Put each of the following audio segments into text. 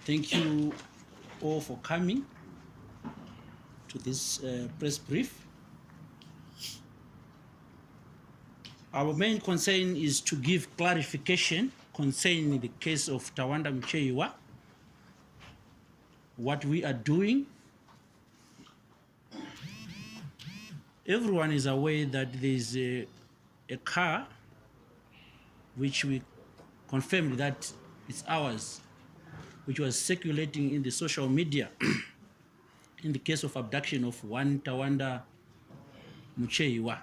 Thank you all for coming to this press brief. Our main concern is to give clarification concerning the case of Tawanda Muchehiwa, what we are doing. Everyone is aware that there is a car which we confirmed that it's ours, which was circulating in the social media in the case of abduction of one Tawanda Muchehiwa.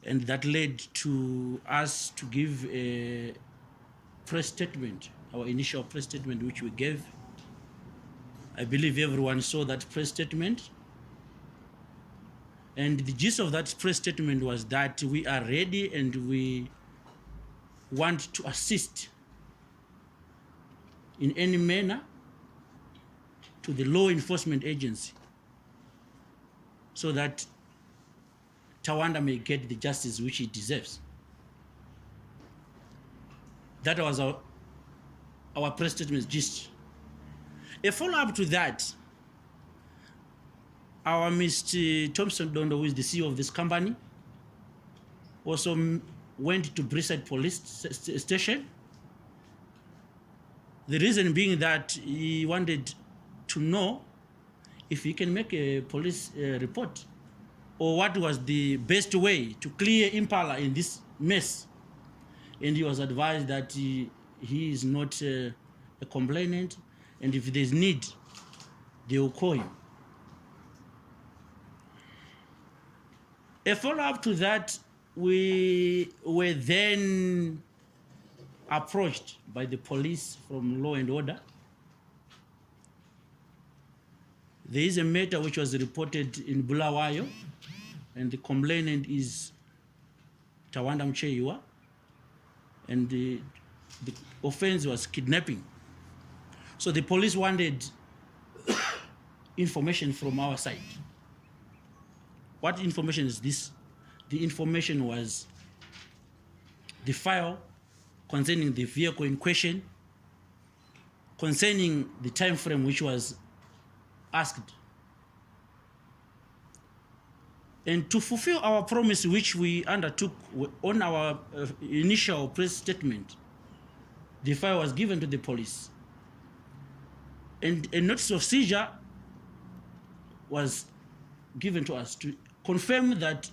And that led to us to give a press statement, our initial press statement, which we gave. I believe everyone saw that press statement. And the gist of that press statement was that we are ready and we want to assist in any manner to the law enforcement agency so that Tawanda may get the justice which he deserves. That was our press statement's gist. A follow-up to that, our Mr. Thompson Dondo, who is the CEO of this company, also went to Brisside Police Station. The reason being that he wanted to know if he can make a police report or what was the best way to clear Impala in this mess. And he was advised that he is not a complainant, and if there's need, they will call him. A follow-up to that, we were then approached by the police from Law and Order. There is a matter which was reported in Bulawayo, and the complainant is Tawanda Muchehiwa, and the offense was kidnapping. So the police wanted information from our side. What information is this? The information was the file concerning the vehicle in question, concerning the time frame which was asked. And to fulfill our promise which we undertook on our initial press statement, the file was given to the police. And a notice of seizure was given to us to confirm that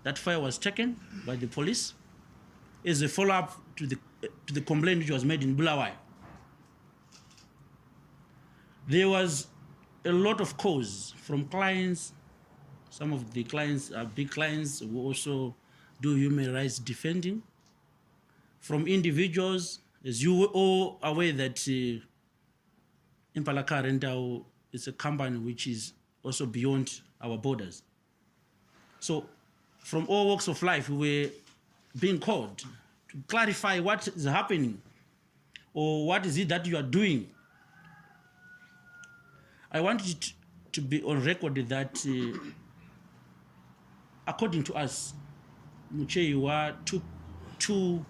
that file was taken by the police as a follow-up to the complaint which was made in Bulawayo. There was a lot of calls from clients. Some of the clients are big clients who also do human rights defending. From individuals, as you were all aware that Impala Car Rental is a company which is also beyond our borders. So from all walks of life, we were being called to clarify what is happening or what is it that you are doing. I want it to be on record that according to us, Muchehiwa took two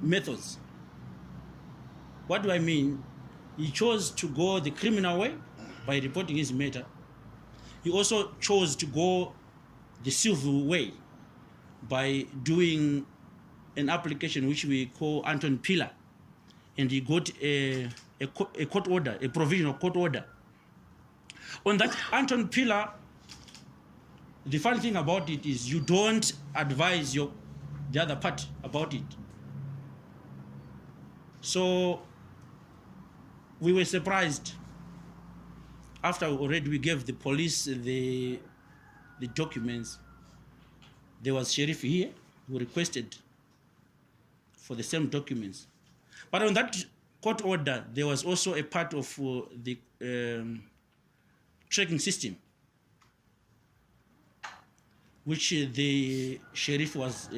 methods. What do I mean? He chose to go the criminal way by reporting his matter. He also chose to go the civil way by doing an application which we call Anton Pillar. And he got a court order, a provisional court order. On that Anton Pillar, the funny thing about it is you don't advise the other party about it. So we were surprised after we gave the police the documents. There was sheriff here who requested for the same documents. But on that court order, there was also a part of the tracking system, which the sheriff was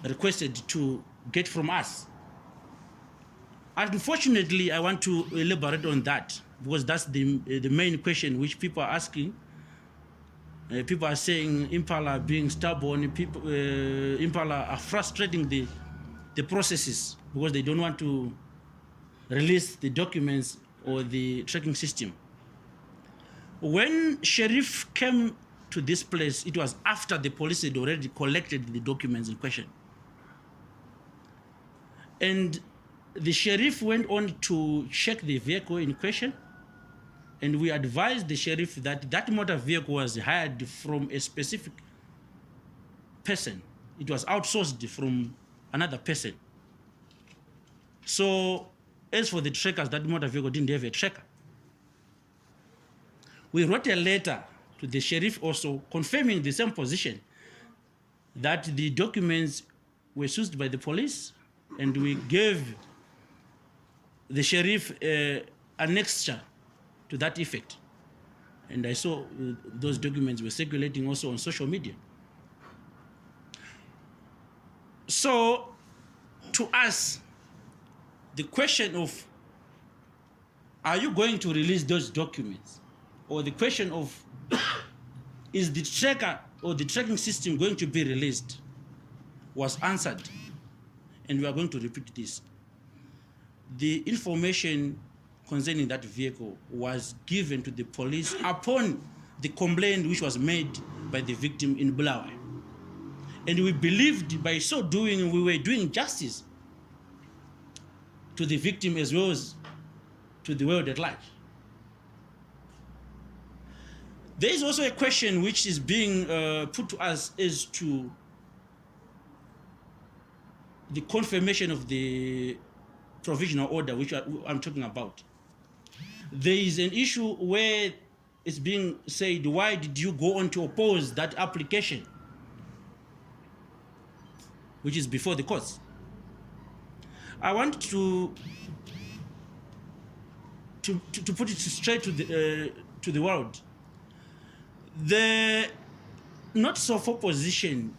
requested to get from us. Unfortunately, I want to elaborate on that because that's the main question which people are asking. People are saying Impala being stubborn, Impala are frustrating the the processes because they don't want to release the documents or the tracking system. When Sheriff came to this place, it was after the police had already collected the documents in question. And the sheriff went on to check the vehicle in question, and we advised the sheriff that that motor vehicle was hired from a specific person. It was outsourced from another person. So as for the trackers, that motor vehicle didn't have a tracker. We wrote a letter to the sheriff also confirming the same position, that the documents were seized by the police, and we gave the sheriff an annexure to that effect. And I saw those documents were circulating also on social media. So to us, the question of, are you going to release those documents? Or the question of, is the tracker or the tracking system going to be released, was answered. And we are going to repeat this. The information concerning that vehicle was given to the police upon the complaint which was made by the victim in Bulawayo. And we believed by so doing, we were doing justice to the victim as well as to the world at large. There is also a question which is being put to us as to the confirmation of the provisional order, which I'm talking about. There is an issue where it's being said, why did you go on to oppose that application, which is before the courts? I want to put it straight to the world. The notice of opposition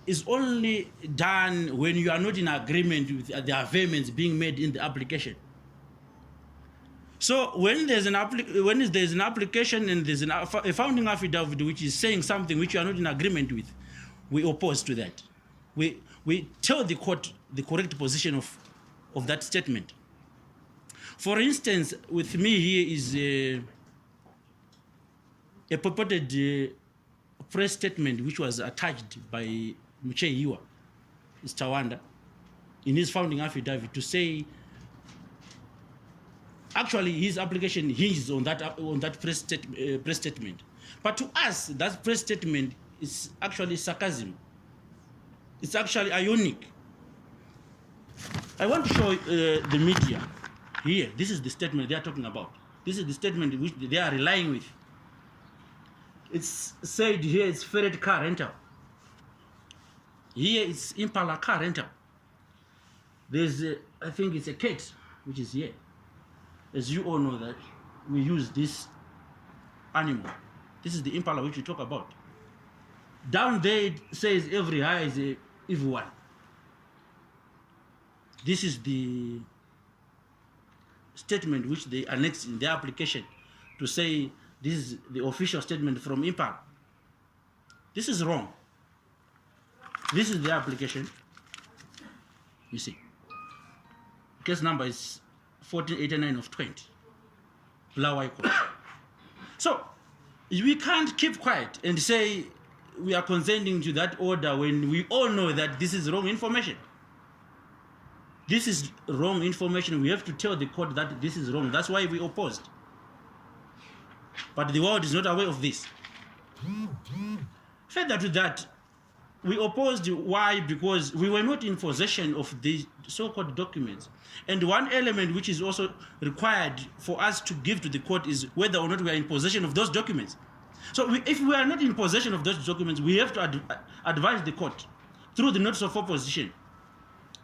is only done when you are not in agreement with the amendments being made in the application. So when there's an application and there's a founding affidavit which is saying something which you are not in agreement with, we oppose to that. We tell the court the correct position of that statement. For instance, with me here is a purported press statement which was attached by Muchehiwa, is Tawanda, in his founding affidavit to say, actually his application hinges on that press statement. But to us, that press statement is actually sarcasm. It's actually ironic. I want to show the media here. This is the statement they are talking about. This is the statement which they are relying with. It's said here it's Ferret Car Rental. Here it's Impala Car Rental. There's, I think it's a Kate, which is here. As you all know that we use this animal. This is the Impala which we talk about. Down there it says every hire is a evil one. This is the statement which they annexed in their application to say this is the official statement from Impala. This is wrong. This is the application. You see. Case number is 1489 of 20. Bulawayo Court. So, we can't keep quiet and say we are consenting to that order when we all know that this is wrong information. This is wrong information. We have to tell the court that this is wrong. That's why we opposed. But the world is not aware of this. Further to that, we opposed. Why? Because we were not in possession of the so-called documents. And one element which is also required for us to give to the court is whether or not we are in possession of those documents. So if we are not in possession of those documents, we have to advise the court through the notice of opposition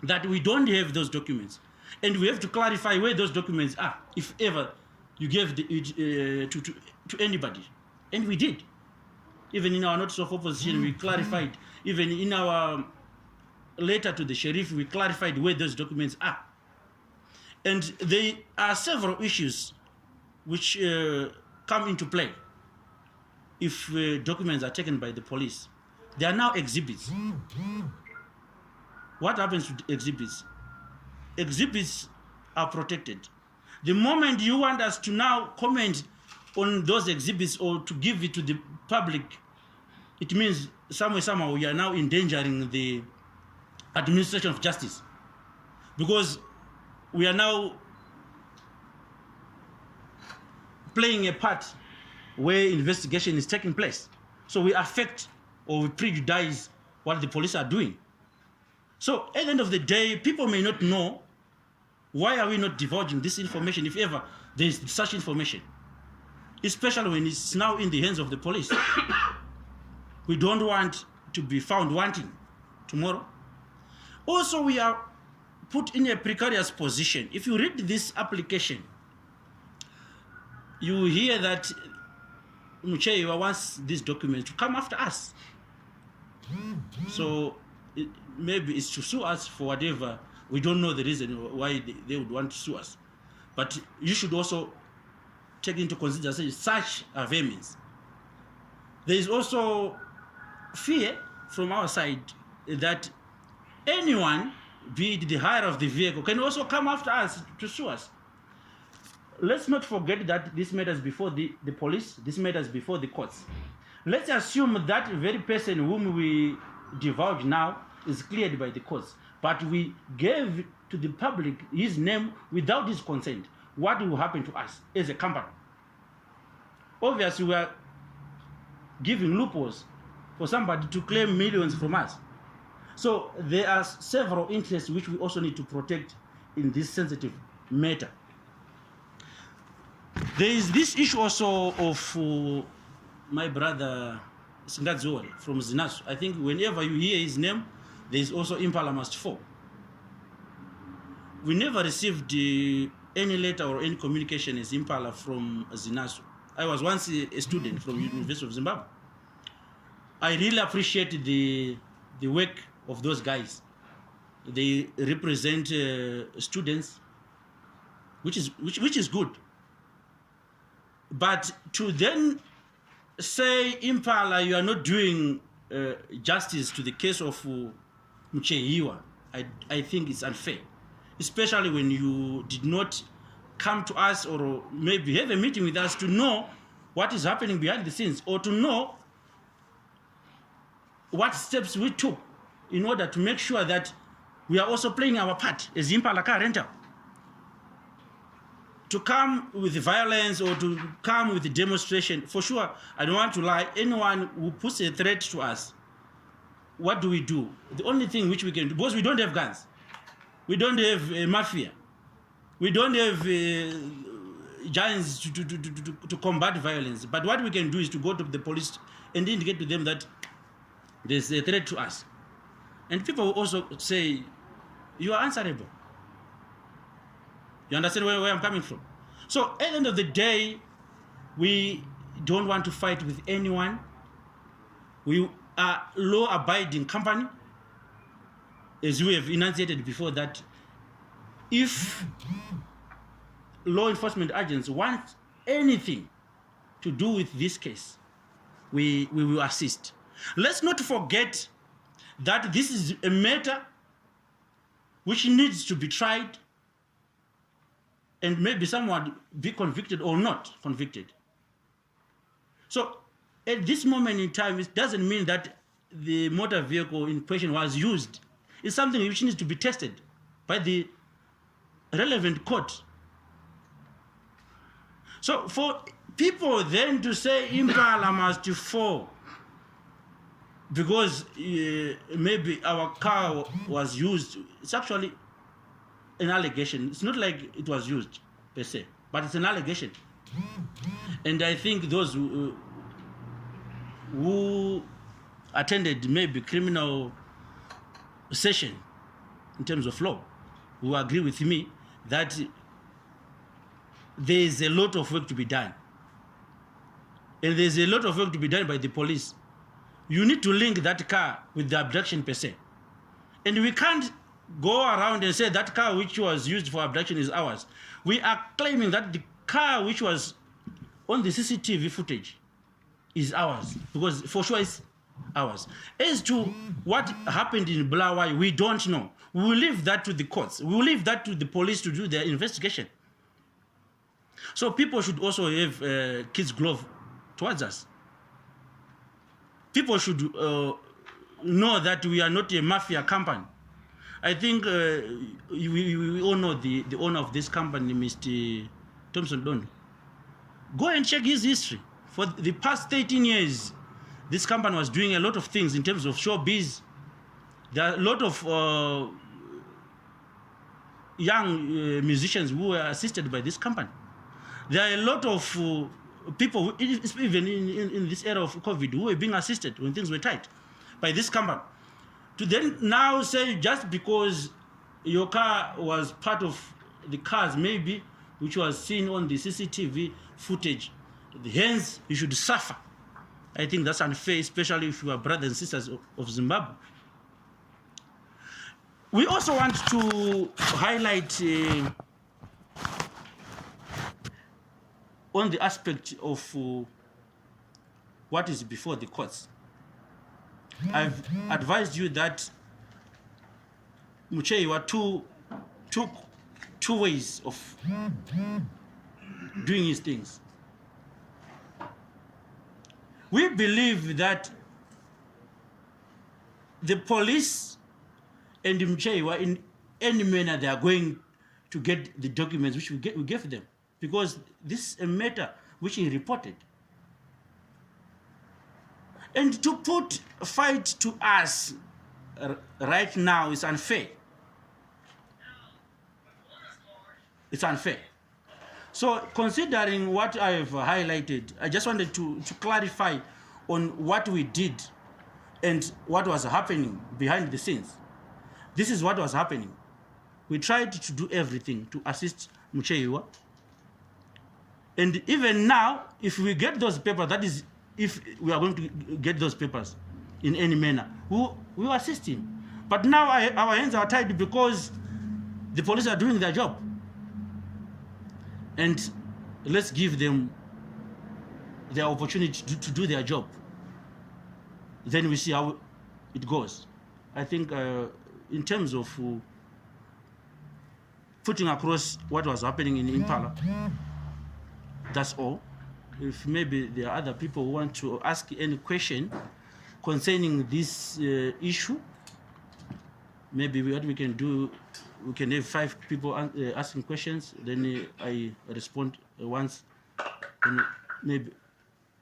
that we don't have those documents. And we have to clarify where those documents are, if ever you gave to anybody. And we did. Even in our notice of opposition, we clarified. Even in our letter to the sheriff, we clarified where those documents are. And there are several issues which come into play if documents are taken by the police. They are now exhibits. What happens to exhibits? Exhibits are protected. The moment you want us to now comment on those exhibits or to give it to the public, it means somehow we are now endangering the administration of justice, because we are now playing a part where investigation is taking place. So we affect or we prejudice what the police are doing. So at the end of the day, people may not know. Why are we not divulging this information if ever there is such information? Especially when it's now in the hands of the police. We don't want to be found wanting tomorrow. Also, we are put in a precarious position. If you read this application, you hear that Muchehiwa wants this document to come after us. So maybe it's to sue us for whatever. We don't know the reason why they would want to sue us. But you should also take into consideration such vehemence. There is also fear from our side that anyone, be it the hire of the vehicle, can also come after us to sue us. Let's not forget that this matters before the police, this matters before the courts. Let's assume that very person whom we divulge now is cleared by the courts, but we gave to the public his name without his consent. What will happen to us as a company? Obviously, we are giving loopholes for somebody to claim millions from us. So there are several interests which we also need to protect in this sensitive matter. There is this issue also of my brother Singadzori from Zinasu. I think whenever you hear his name, there is also Impala must fall. We never received any letter or any communication as Impala from Zinasu. I was once a student from University of Zimbabwe. I really appreciate the work of those guys. They represent students, which is good. But to then say, Impala, you are not doing justice to the case of Muchehiwa, I think it's unfair, especially when you did not come to us or maybe have a meeting with us to know what is happening behind the scenes, or to know what steps we took in order to make sure that we are also playing our part as Impala Car Rental. To come with violence or to come with demonstration, for sure, I don't want to lie, anyone who puts a threat to us, what do? The only thing which we can do, because we don't have guns, we don't have mafia, we don't have giants to combat violence, but what we can do is to go to the police and indicate to them that there's a threat to us. And people will also say, you are answerable. You understand where I'm coming from? So at the end of the day, we don't want to fight with anyone. We are law-abiding company, as we have enunciated before, that if law enforcement agents want anything to do with this case, we will assist. Let's not forget that this is a matter which needs to be tried, and maybe someone be convicted or not convicted. So at this moment in time, it doesn't mean that the motor vehicle in question was used. It's something which needs to be tested by the relevant court. So for people then to say Impala must fall because maybe our car was used, it's actually an allegation. It's not like it was used per se, but it's an allegation. And I think those who attended maybe criminal session in terms of law who agree with me that there is a lot of work to be done. And there's a lot of work to be done by the police. You need to link that car with the abduction per se. And we can't go around and say that car which was used for abduction is ours. We are claiming that the car which was on the CCTV footage is ours, because for sure hours. As to what happened in Bulawayo, we don't know. We will leave that to the courts. We will leave that to the police to do their investigation. So people should also have kids' glove towards us. People should know that we are not a mafia company. I think we all know the owner of this company, Mr. Thompson Dondo. Go and check his history. For the past 13 years, this company was doing a lot of things in terms of showbiz. There are a lot of young musicians who were assisted by this company. There are a lot of people, even in this era of COVID, who were being assisted when things were tight by this company. To then now say just because your car was part of the cars maybe which was seen on the CCTV footage, hence you should suffer. I think that's unfair, especially if you are brothers and sisters of Zimbabwe. We also want to highlight on the aspect of what is before the courts. I've advised you that Muchehiwa took two ways of doing his things. We believe that the police and Muchehiwa, in any manner, they are going to get the documents which we gave them, because this is a matter which he reported. And to put a fight to us right now is unfair. It's unfair. So considering what I have highlighted, I just wanted to clarify on what we did and what was happening behind the scenes. This is what was happening. We tried to do everything to assist Muchehiwa. And even now, if we get those papers, that is, if we are going to get those papers in any manner, we will assist him. But now our hands are tied because the police are doing their job. And let's give them the opportunity to do their job. Then we see how it goes. I think in terms of putting across what was happening in Impala, that's all. If maybe there are other people who want to ask any question concerning this issue, maybe what we can do, we can have 5 people asking questions, then I respond once, and maybe.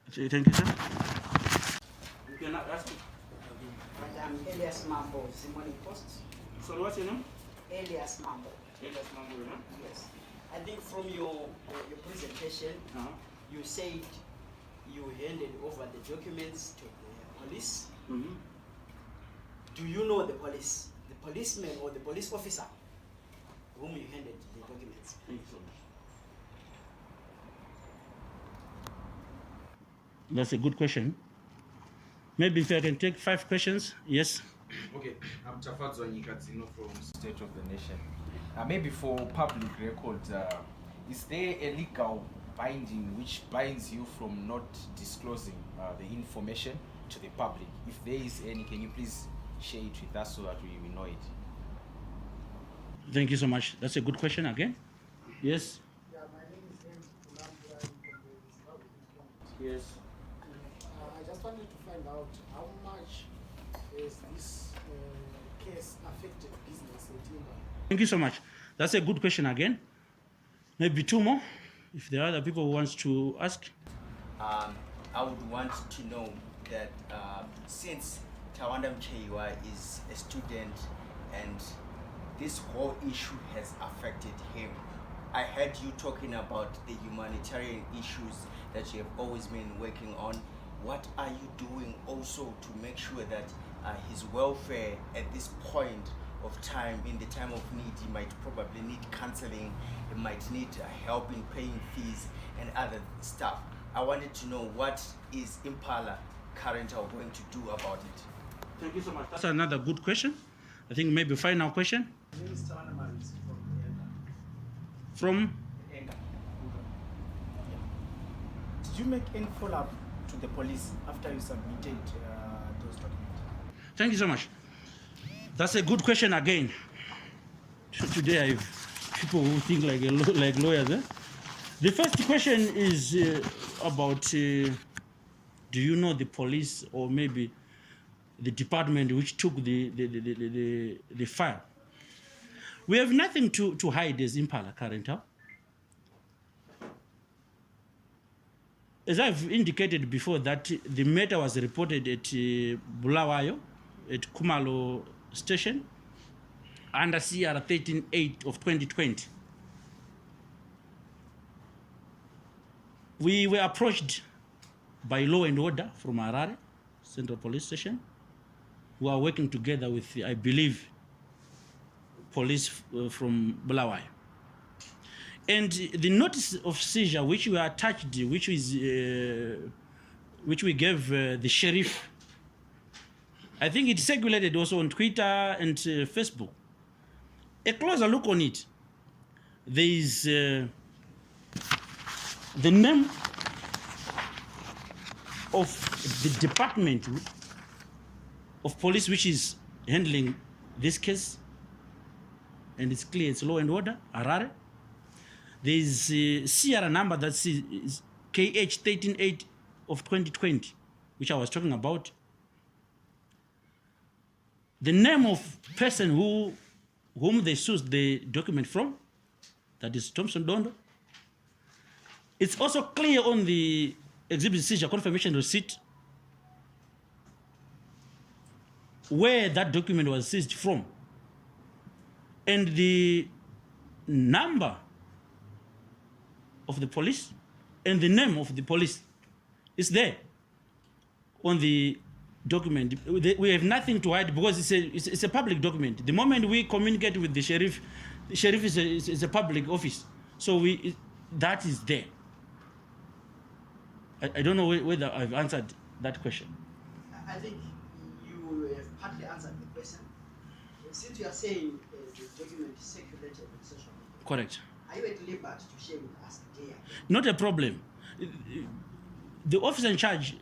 Thank you, sir. You can ask me. I'm Elias Mambo, Simone Post. So what's your name? Elias Mambo. Elias Mambo, you know? Yes. I think from your presentation, you said you handed over the documents to the police. Mm-hmm. Do you know the police, the policeman or the police officer whom you handed the documents? Thank you so much. That's a good question. Maybe if I can take 5 questions. Yes. Okay, I'm Tafadzo Nyikatsino from State of the Nation. Maybe for public record, is there a legal binding which binds you from not disclosing the information to the public? If there is any, can you please share it with us so that we know it? Thank you so much. That's a good question again. Yes. Yeah, my name is Impala. Yes. I just wanted to find out how much is this case affected business in Timber? Thank you so much. That's a good question again. Maybe 2 more, if there are other people who want to ask. I would want to know that since Tawanda Muchehiwa is a student and this whole issue has affected him, I heard you talking about the humanitarian issues that you have always been working on. What are you doing also to make sure that his welfare at this point of time, in the time of need, he might probably need counseling, he might need help in paying fees and other stuff? I wanted to know, what is Impala Car Rental going to do about it? Thank you so much. That's another good question. I think maybe final question. My name is Tawanda Muchehiwa from From? Enga. Did you make any follow-up to the police after you submitted those Thank you so much. That's a good question again. Today I have people who think like lawyers. Eh? The first question is about do you know the police or maybe the department which took the file? We have nothing to hide as Impala Car Rental. As I've indicated before, that the matter was reported at Bulawayo, at Kumalo Station, under CR 13-8 of 2020. We were approached by Law and Order from Harare Central Police Station, who are working together with, I believe, police from Bulawayo. And the notice of seizure which we attached, which we gave the sheriff, I think it circulated also on Twitter and Facebook. A closer look on it, there is the name of the department of police which is handling this case, and it's clear it's Law and Order, Harare. There is a CR number that is KH 13-8 of 2020, which I was talking about. The name of person whom they sourced the document from, that is Thompson Dondo. It's also clear on the exhibit seizure confirmation receipt where that document was seized from. And the number of the police and the name of the police is there on the document. We have nothing to hide because it's a public document. The moment we communicate with the sheriff is a public office. So that is there. I don't know whether I've answered that question. I think you have partly answered the question. Since you are saying the document is circulated on social media. Correct. Are you at liberty to share with us today? Not a problem. The officer in charge,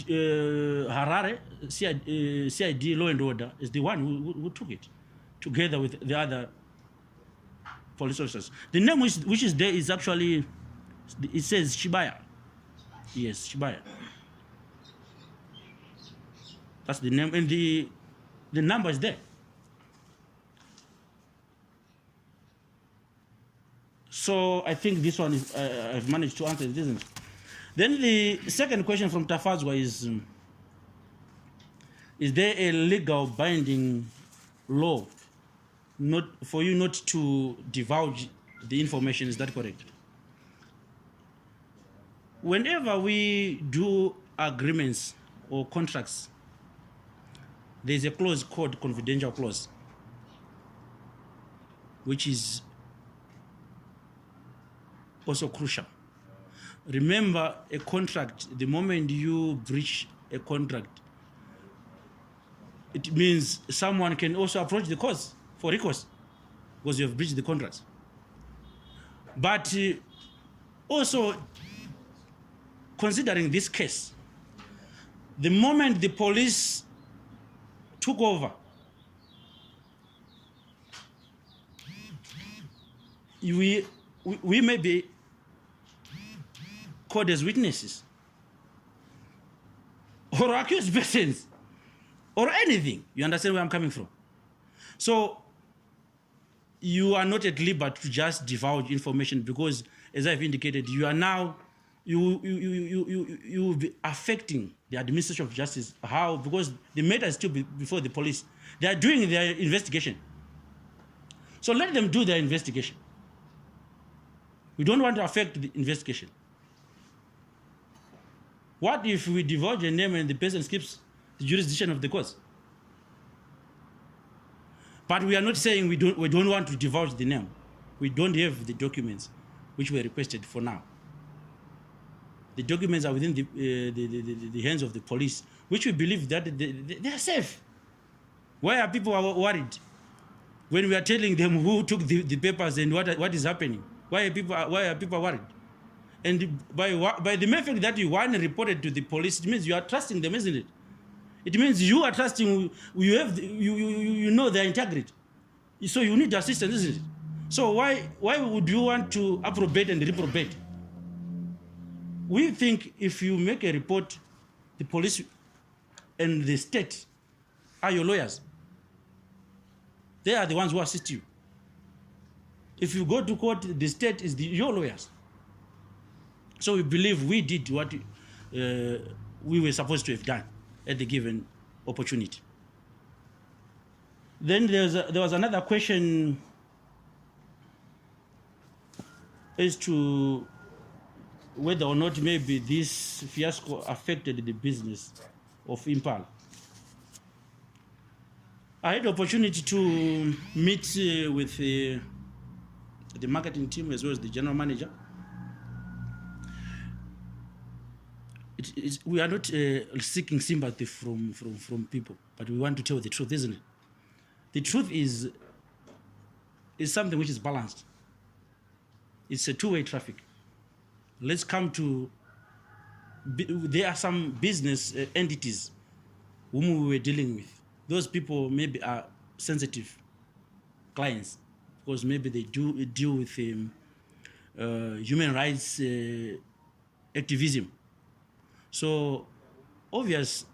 Harare, CID Law and Order, is the one who took it, together with the other police officers. The name which is there is actually, it says Shibaya. Yes, Shibaya. That's the name, and the number is there. So I think this one is I've managed to answer it, isn't it? Then the second question from Tafazwa is there a legal binding law not for you not to divulge the information? Is that correct? Whenever we do agreements or contracts, there's a clause called confidential clause, which is also crucial. Remember, a contract, the moment you breach a contract, it means someone can also approach the court for recourse because you have breached the contract. But also, considering this case, the moment the police took over, we may be called as witnesses or accused persons or anything. You understand where I'm coming from? So you are not at liberty to just divulge information because, as I've indicated, you are now you will be affecting the administration of justice. How? Because the matter is still before the police. They are doing their investigation. So let them do their investigation. We don't want to affect the investigation. What if we divulge a name and the person skips the jurisdiction of the court? But we are not saying we don't want to divulge the name. We don't have the documents which were requested for now. The documents are within the hands of the police, which we believe that they are safe. Why are people worried when we are telling them who took the papers and what is happening? Why are people worried? And by the mere fact that you want reported to the police, it means you are trusting them, isn't it? It means you are trusting, you know their integrity. So you need assistance, isn't it? So why would you want to approbate and reprobate? We think if you make a report, the police and the state are your lawyers. They are the ones who assist you. If you go to court, the state is your lawyers. So we believe we did what we were supposed to have done at the given opportunity. Then there was another question as to whether or not maybe this fiasco affected the business of Impala. I had the opportunity to meet with the marketing team as well as the general manager. We are not seeking sympathy from people, but we want to tell the truth, isn't it? The truth is something which is balanced. It's a two-way traffic. Let's come to, there are some business entities whom we were dealing with. Those people maybe are sensitive clients because maybe they do deal with human rights activism. So, obvious,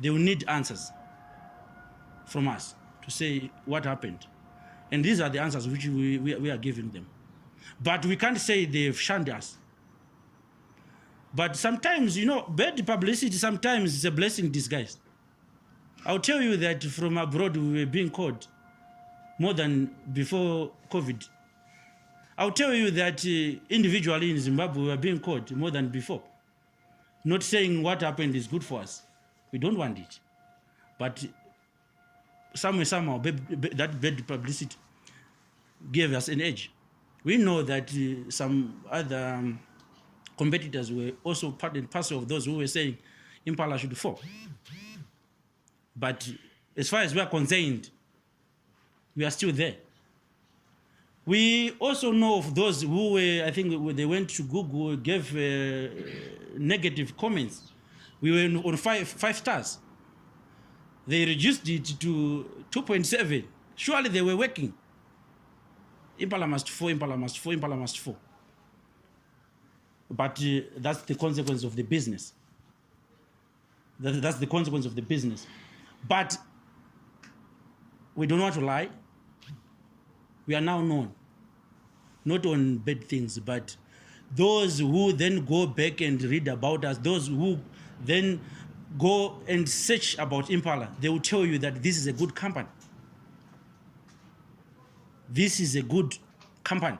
they will need answers from us to say what happened. And these are the answers which we are giving them. But we can't say they've shunned us. But sometimes, bad publicity sometimes is a blessing disguised. I'll tell you that from abroad we were being called more than before COVID. I'll tell you that individually in Zimbabwe we were being called more than before. Not saying what happened is good for us. We don't want it. But somehow that bad publicity gave us an edge. We know that some other competitors were also part and parcel of those who were saying Impala should fall. But as far as we are concerned, we are still there. We also know of those who were, I think they went to Google, gave negative comments. We were on five stars. They reduced it to 2.7. Surely they were working. Impala must fall, Impala must fall, Impala must fall. But that's the consequence of the business. That's the consequence of the business. But we don't want to lie. We are now known, not on bad things, but those who then go back and read about us, those who then go and search about Impala, they will tell you that this is a good company. This is a good company.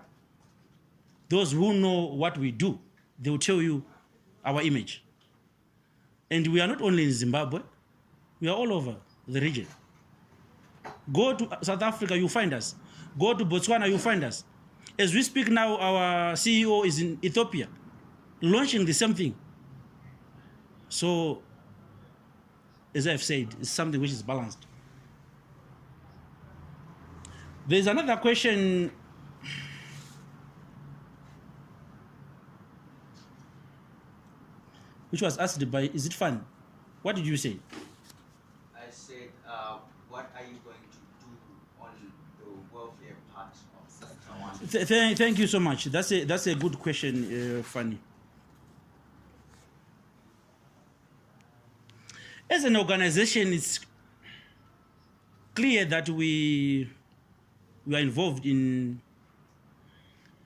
Those who know what we do, they will tell you our image. And we are not only in Zimbabwe, we are all over the region. Go to South Africa, you find us. Go to Botswana, you find us. As we speak now, our CEO is in Ethiopia, launching the same thing. So, as I've said, it's something which is balanced. There's another question which was asked by, is it fun? What did you say? I said, what are you going to do on the welfare part of Tawanda? Thank you so much. That's a good question, Fanny. As an organization, it's clear that we are involved in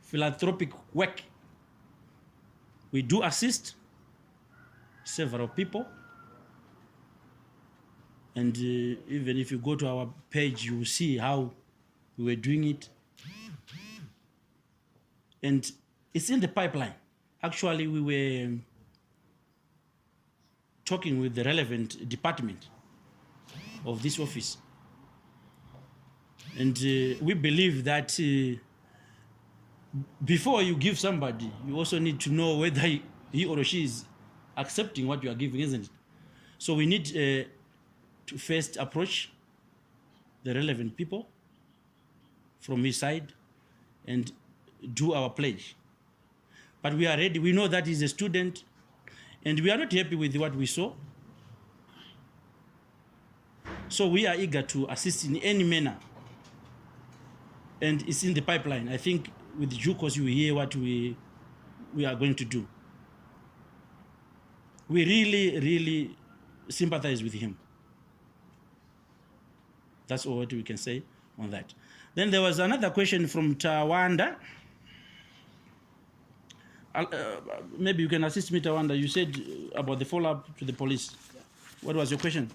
philanthropic work. We do assist several people. And even if you go to our page, you will see how we were doing it. And it's in the pipeline. Actually, we were talking with the relevant department of this office. And we believe that before you give somebody, you also need to know whether he or she is accepting what you are giving, isn't it? So we need to first approach the relevant people from his side and do our pledge. But we are ready. We know that he's a student, and we are not happy with what we saw. So we are eager to assist in any manner. And it's in the pipeline. I think with due course you will hear what we are going to do. We really, really sympathize with him. That's all what we can say on that. Then there was another question from Tawanda. Maybe you can assist me, Tawanda. You said about the follow-up to the police. Yeah. What was your question?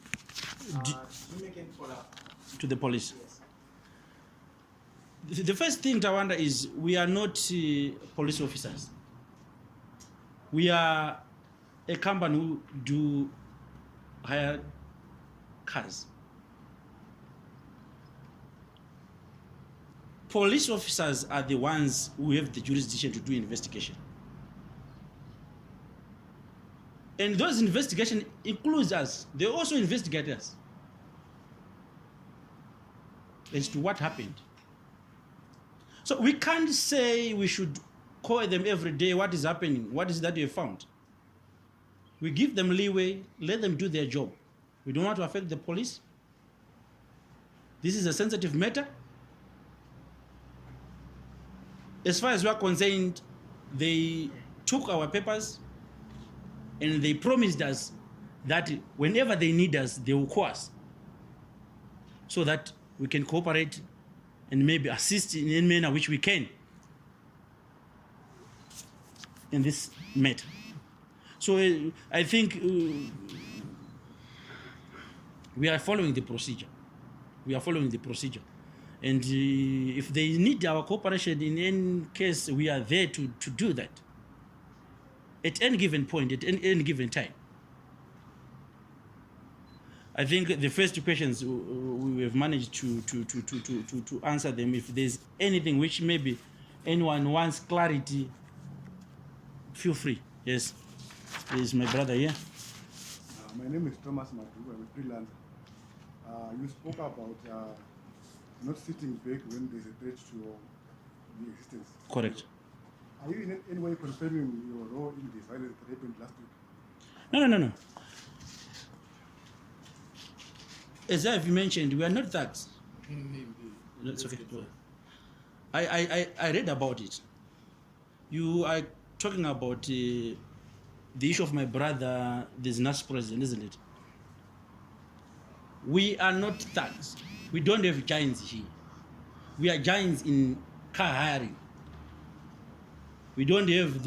You make any follow-up? To the police. Yes. The first thing, Tawanda, is we are not police officers. We are a company who do hire cars. Police officers are the ones who have the jurisdiction to do investigation. And those investigations includes us. They also investigate us as to what happened. So we can't say we should call them every day, what is happening, what is that you found. We give them leeway, let them do their job. We don't want to affect the police. This is a sensitive matter. As far as we are concerned, they took our papers and they promised us that whenever they need us, they will call us so that we can cooperate and maybe assist in any manner which we can in this matter. So I think we are following the procedure. We are following the procedure. And if they need our cooperation in any case, we are there to do that at any given point, at any given time. I think the first questions we have managed to answer them. If there's anything which maybe anyone wants clarity, feel free. Yes, this is my brother here. My name is Thomas Madu. I'm a freelancer. You spoke about not sitting back when there's a threat to your existence. Correct. Are you in any way confirming your role in the violence that happened last week? No. As I've mentioned, we are not thugs. That's okay. I read about it. You are talking about the issue of my brother, the NAS president, isn't it? We are not thugs. We don't have giants here. We are giants in car hiring. We don't have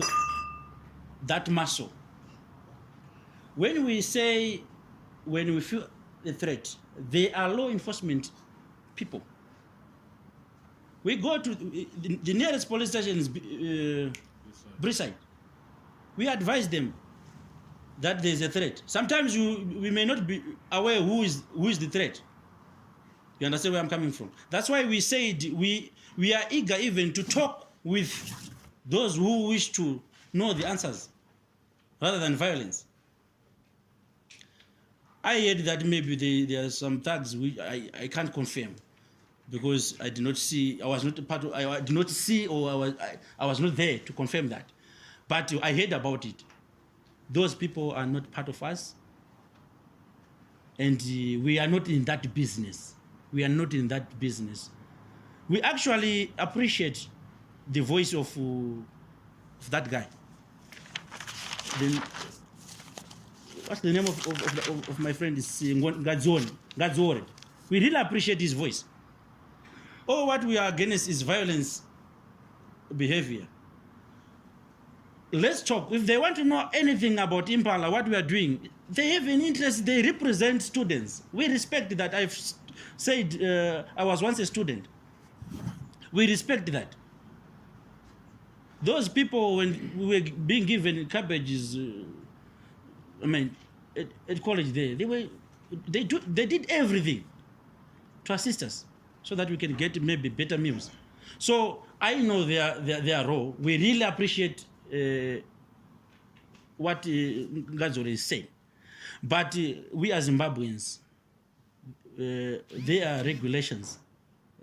that muscle. When we feel the threat, they are law enforcement people. We go to the nearest police station is Brisside. We advise them that there's a threat. Sometimes we may not be aware who is the threat. You understand where I'm coming from? That's why we said we are eager even to talk with those who wish to know the answers rather than violence. I heard that maybe there are some thugs which I can't confirm because I did not see. I was not part of. I did not see, or I was not there to confirm that. But I heard about it. Those people are not part of us, and we are not in that business. We are not in that business. We actually appreciate the voice of that guy. Then, what's the name of my friend? Is Gadzore. We really appreciate his voice. All what we are against is violence behavior. Let's talk. If they want to know anything about Impala, what we are doing, they have an interest. They represent students. We respect that. I've said I was once a student. We respect that. Those people, when we were being given cabbages, at college there, they did everything to assist us so that we can get maybe better meals. So I know their role. We really appreciate what Gadzore is saying. But we as Zimbabweans, there are regulations,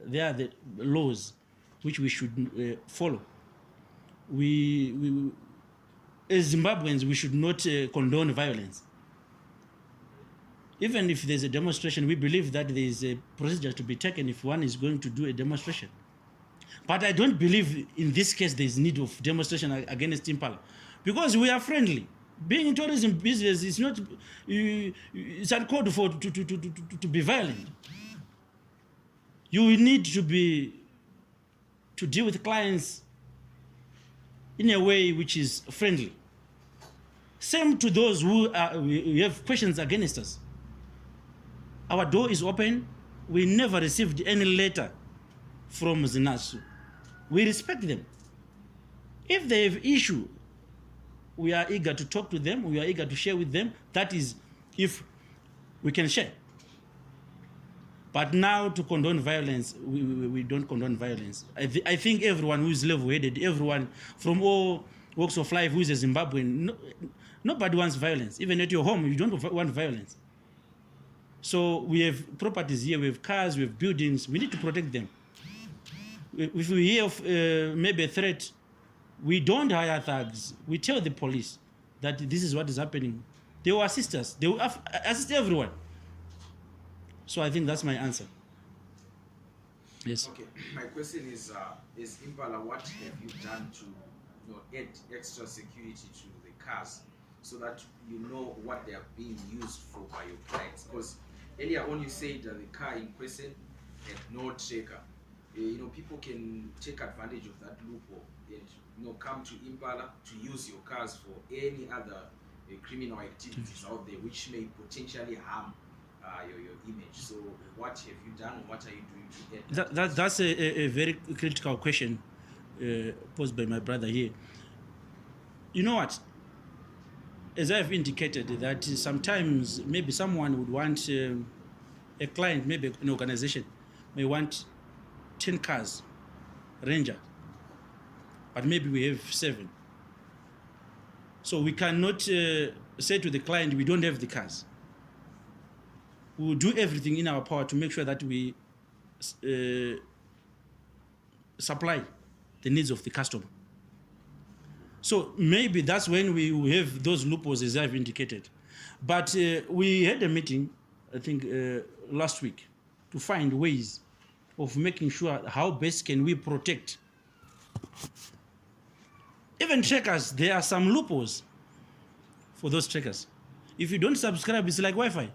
there are the laws which we should follow. We as Zimbabweans, we should not condone violence. Even if there's a demonstration, we believe that there is a procedure to be taken if one is going to do a demonstration. But I don't believe in this case there is need of demonstration against Impala, because we are friendly. Being in tourism business is not, it's uncalled for to be violent. You need to deal with clients in a way which is friendly. Same to those who have questions against us. Our door is open. We never received any letter from Zinasu. We respect them. If they have issue, we are eager to talk to them. We are eager to share with them. That is, if we can share. But now to condone violence, we don't condone violence. I think everyone who is level-headed, everyone from all walks of life who is a Zimbabwean, nobody wants violence. Even at your home, you don't want violence. So we have properties here, we have cars, we have buildings. We need to protect them. If we hear of maybe a threat, we don't hire thugs. We tell the police that this is what is happening. They will assist us. They will assist everyone. So I think that's my answer. Yes. Okay, my question is Impala, what have you done to add extra security to the cars so that you know what they are being used for by your clients? Because earlier on you said that the car in question had no tracker. People can take advantage of that loophole and come to Impala to use your cars for any other criminal activities out there which may potentially harm your image. So what have you done, and what are you doing to add That's a very critical question posed by my brother here. You know what? As I've indicated, that sometimes maybe someone would want a client, maybe an organization, may want 10 cars, Ranger, but maybe we have 7. So we cannot say to the client, we don't have the cars. We will do everything in our power to make sure that we supply the needs of the customer. So maybe that's when we will have those loopholes as I've indicated. But we had a meeting, I think, last week to find ways of making sure how best can we protect. Even trackers, there are some loopholes for those trackers. If you don't subscribe, it's like Wi-Fi.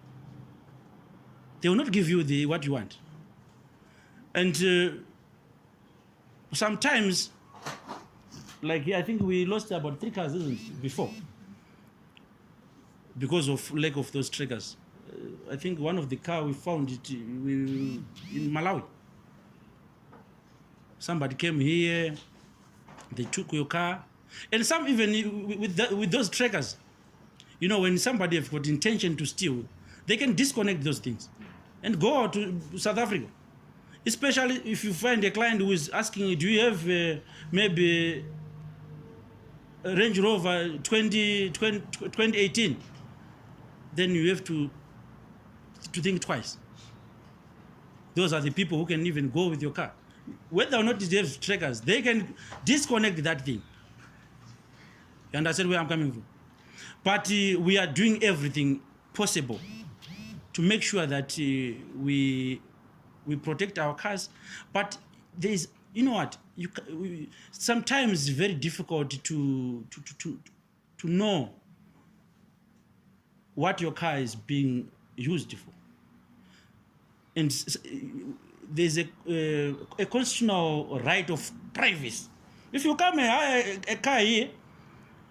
They will not give you what you want. And sometimes, like I think we lost about 3 cars, isn't it, before? Because of lack of those trackers. I think one of the car we found it in Malawi. Somebody came here, they took your car. And some even with those trackers, when somebody has got intention to steal, they can disconnect those things and go to South Africa. Especially if you find a client who is asking you, do you have maybe a Range Rover 2018? Then you have to think twice. Those are the people who can even go with your car. Whether or not they have trackers, they can disconnect that thing. You understand where I'm coming from? But we are doing everything possible to make sure that we protect our cars. But there is, sometimes it's very difficult to know what your car is being used for. And there's a constitutional right of privacy. If you come a car here,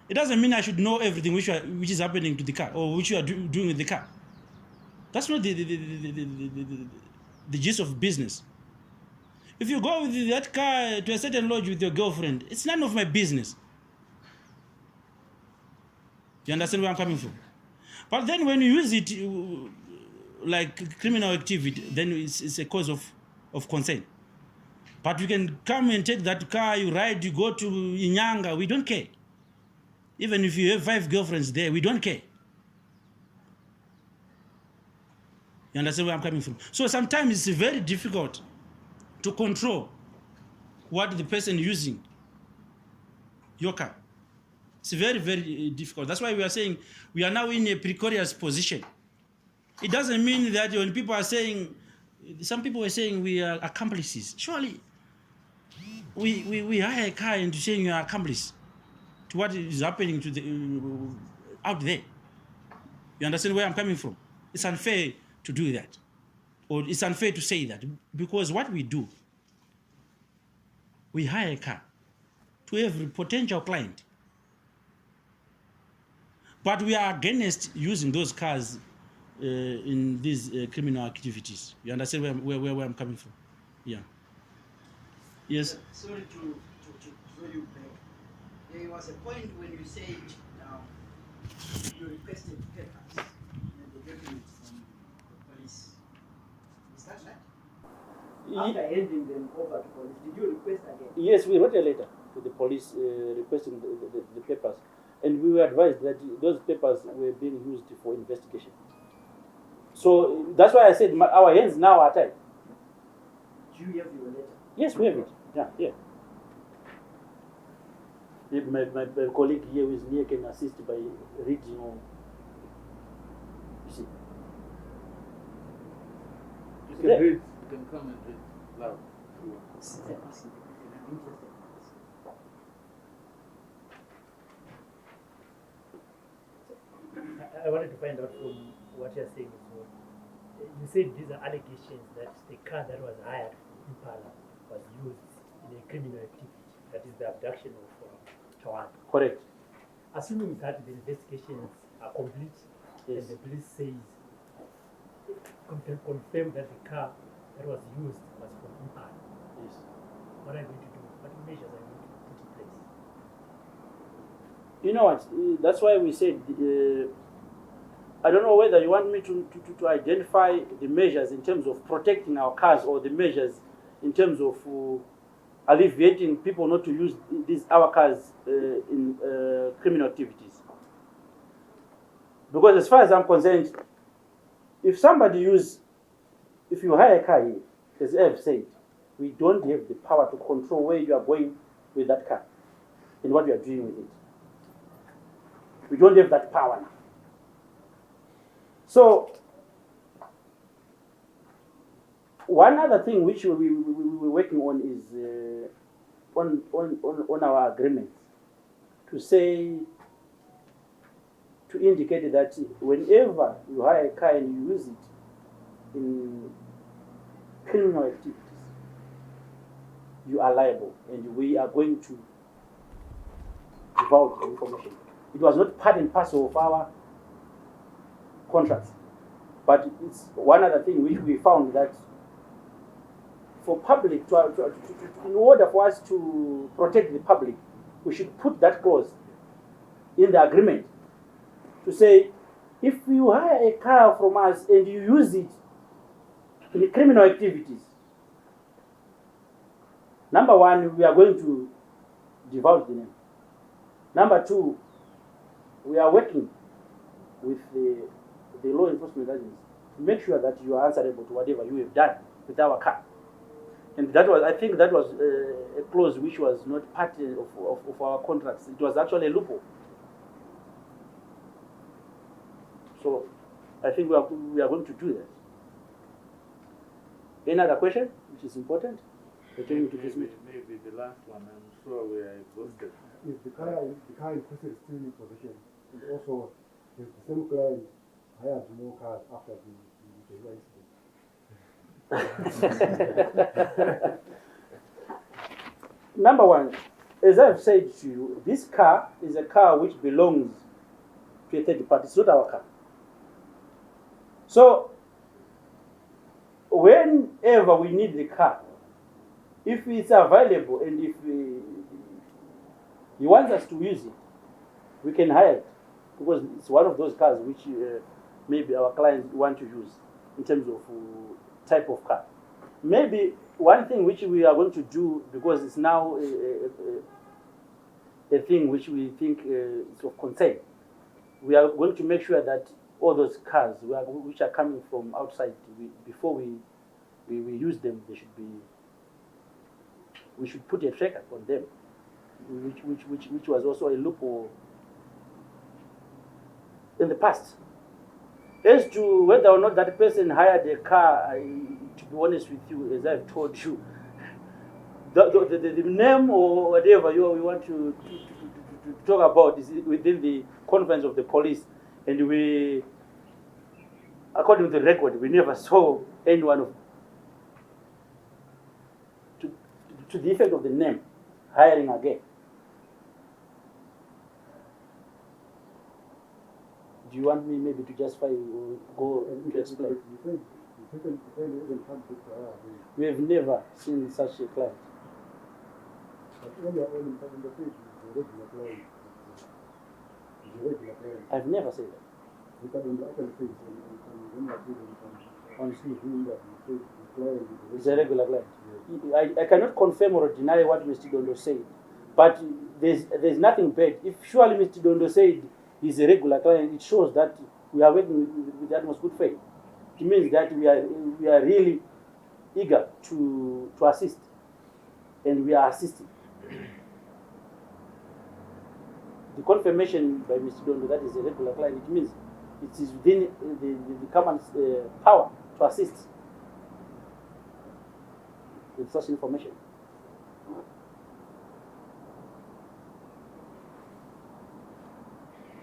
it doesn't mean I should know everything which is happening to the car or which you are doing with the car. That's not the gist of business. If you go with that car to a certain lodge with your girlfriend, it's none of my business. You understand where I'm coming from? But then when you use it like criminal activity, then it's a cause of concern. But you can come and take that car, you ride, you go to Inyanga, we don't care. Even if you have 5 girlfriends there, we don't care. You understand where I'm coming from? So sometimes it's very difficult to control what the person using your car. It's very, very difficult. That's why we are saying we are now in a precarious position It doesn't mean that when people are saying, some people were saying we are accomplices. Surely, we hire a car and saying you are accomplice to what is happening to the out there. You understand where I'm coming from? It's unfair to do that, or it's unfair to say that, because what we do, we hire a car to every potential client, but we are against using those cars in these criminal activities. You understand where I'm coming from? Yeah. Yes. Sorry to throw you back. There was a point when you said you requested papers and the documents from the police. Is that right? After handing them over to police, did you request again? Yes, we wrote a letter to the police requesting the papers, and we were advised that those papers were being used for investigation. So that's why I said our hands now are tied. Do you have your letter? Yes, we have it. Yeah, yeah. Maybe my colleague here who is near can assist by reading or you see. You can read. You can come and read loud. Since I'm asking the question, I'm interested. I wanted to find out from what you're saying as well. You said these are allegations that the car that was hired from Impala was used in a criminal activity, that is the abduction of Tawanda. Correct. Assuming that the investigations are complete, Yes. and the police says confirm that the car that was used was from Impala, Yes. what are you going to do? What measures are you going to put in place? You know what? That's why we said. I don't know whether you want me to identify the measures in terms of protecting our cars, or the measures in terms of alleviating people not to use our cars in criminal activities. Because as far as I'm concerned, if you hire a car here, as Ev said, we don't have the power to control where you are going with that car and what you are doing with it. We don't have that power now. So, one other thing which we're working on is on our agreements to indicate that whenever you hire a car and you use it in criminal activities, you are liable, and we are going to divulge the information. It was not part and parcel of our contracts, but it's one other thing which we found that for public, in order for us to protect the public, we should put that clause in the agreement to say, if you hire a car from us and you use it in criminal activities, number one, we are going to divulge the name. Number two, we are working with the law enforcement agencies to make sure that you are answerable to whatever you have done with our car. And I think that was a clause which was not part of our contracts. It was actually a loophole. So I think we are going to do that. Any other question, which is important? Pertaining to this meeting? Maybe the last one. I'm sure we are exhausted. If the car in question is still in possession, and also if the same client hired more cars after the incident. Number one, as I've said to you, this car is a car which belongs to a third party. It's not our car. So, whenever we need the car, if it's available and if he wants us to use it, we can hire it, because it's one of those cars which maybe our clients want to use in terms of type of car. Maybe one thing which we are going to do, because it's now a thing which we think is of concern, we are going to make sure that all those cars which are coming from outside, before we use them, we should put a tracker on them, which was also a loophole in the past. As to whether or not that person hired a car, to be honest with you, as I've told you, the name or whatever you want to talk about is within the confines of the police, and we, according to the record, we never saw anyone of, to the effect of the name hiring again. Do you want me maybe to justify or go to explain? We have never seen such a client. I've never said that. Honestly, it's a regular client. I cannot confirm or deny what Mr. Dondo said, but there's nothing bad. If surely Mr. Dondo said he's a regular client, it shows that we are working with the utmost good faith. It means that we are really eager to assist, and we are assisting. The confirmation by Mr. Dondo that is a regular client, it means it is within the government's power to assist with such information.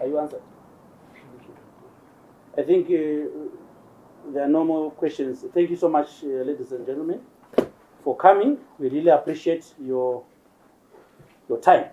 Are you answered? I think there are no more questions. Thank you so much, ladies and gentlemen, for coming. We really appreciate your time.